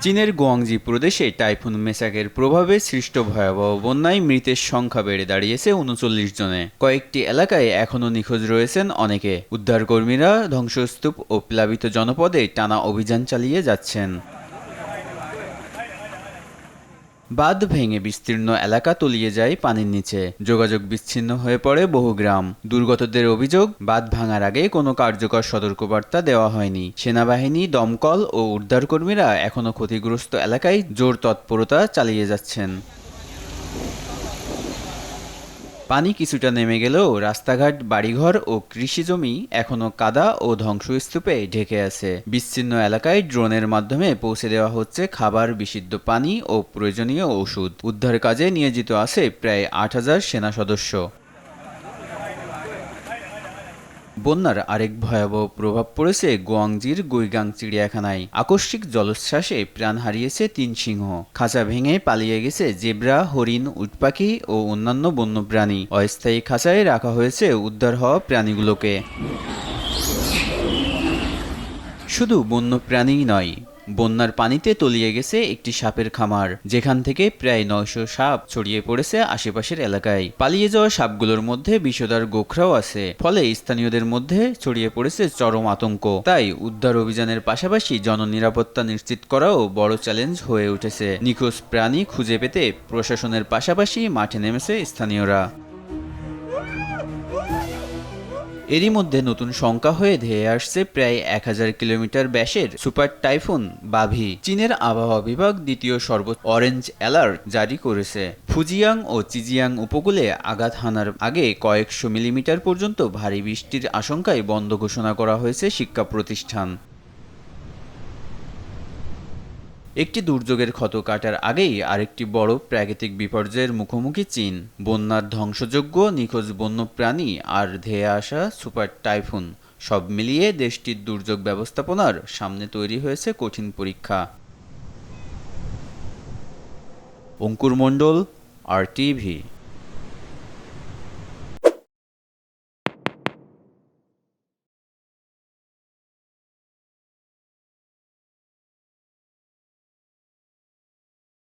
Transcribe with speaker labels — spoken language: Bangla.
Speaker 1: চীনের গুয়াংজি প্রদেশে টাইফুন মেসাকের প্রভাবে সৃষ্ট ভয়াবহ বন্যায় মৃতের সংখ্যা বেড়ে দাঁড়িয়েছে ৩৯ জনে। কয়েকটি এলাকায় এখনও নিখোঁজ রয়েছেন অনেকে। উদ্ধারকর্মীরা ধ্বংসস্তূপ ও প্লাবিত জনপদে টানা অভিযান চালিয়ে যাচ্ছেন। বাঁধ ভেঙে বিস্তীর্ণ এলাকা তলিয়ে যায় পানির নিচে। যোগাযোগ বিচ্ছিন্ন হয়ে পড়ে বহু গ্রাম। দুর্গতদের অভিযোগ, বাঁধ ভাঙার আগে কোনো কার্যকর সতর্কবার্তা দেওয়া হয়নি। সেনাবাহিনী, দমকল ও উদ্ধারকর্মীরা এখনও ক্ষতিগ্রস্ত এলাকায় জোর তৎপরতা চালিয়ে যাচ্ছেন। পানি কিছুটা নেমে গেলেও রাস্তাঘাট, বাড়িঘর ও কৃষিজমি এখনও কাদা ও ধ্বংসস্তূপে ঢেকে আছে। বিচ্ছিন্ন এলাকায় ড্রোনের মাধ্যমে পৌঁছে দেওয়া হচ্ছে খাবার, বিশুদ্ধ পানি ও প্রয়োজনীয় ওষুধ। উদ্ধার কাজে নিয়োজিত আছে প্রায় ৮,০০০ সেনা সদস্য। বন্যার আরেক ভয়াবহ প্রভাব পড়েছে গুয়াংজির গুইগাং চিড়িয়াখানায়। আকস্মিক জলোচ্ছ্বাসে প্রাণ হারিয়েছে ৩ সিংহ। খাঁচা ভেঙে পালিয়ে গেছে জেব্রা, হরিণ, উটপাখি ও অন্যান্য বন্যপ্রাণী। অস্থায়ী খাঁচায় রাখা হয়েছে উদ্ধার হওয়া প্রাণীগুলোকে। শুধু বন্যপ্রাণীই নয়, বন্যার পানিতে তলিয়ে গেছে একটি সাপের খামার, যেখান থেকে প্রায় ৯০০ সাপ ছড়িয়ে পড়েছে আশেপাশের এলাকায়। পালিয়ে যাওয়া সাপগুলোর মধ্যে বিষধর গোখরাও আছে। ফলে স্থানীয়দের মধ্যে ছড়িয়ে পড়েছে চরম আতঙ্ক। তাই উদ্ধার অভিযানের পাশাপাশি জননিরাপত্তা নিশ্চিত করাও বড় চ্যালেঞ্জ হয়ে উঠেছে। নিখোঁজ প্রাণী খুঁজে পেতে প্রশাসনের পাশাপাশি মাঠে নেমেছে স্থানীয়রা। এরই মধ্যে নতুন শঙ্কা হয়ে ধেয়ে আসছে প্রায় ১,০০০ কিলোমিটার ব্যাসের সুপার টাইফুন বাভি। চীনের আবহাওয়া বিভাগ দ্বিতীয় সর্বোচ্চ অরেঞ্জ অ্যালার্ট জারি করেছে। ফুজিয়াং ও চিজিয়াং উপকূলে আঘাত হানার আগে কয়েকশো মিলিমিটার পর্যন্ত ভারী বৃষ্টির আশঙ্কায় বন্ধ ঘোষণা করা হয়েছে শিক্ষা প্রতিষ্ঠান। একটি দুর্যোগের ক্ষত কাটার আগেই আরেকটি বড় প্রাকৃতিক বিপর্যয়ের মুখোমুখি চীন। বন্যার ধ্বংসযজ্ঞ, নিখোঁজ বন্যপ্রাণী আর ধেয়ে আসা সুপার টাইফুন, সব মিলিয়ে দেশটির দুর্যোগ ব্যবস্থাপনার সামনে তৈরি হয়েছে কঠিন পরীক্ষা। অঙ্কুর মণ্ডল, RTV।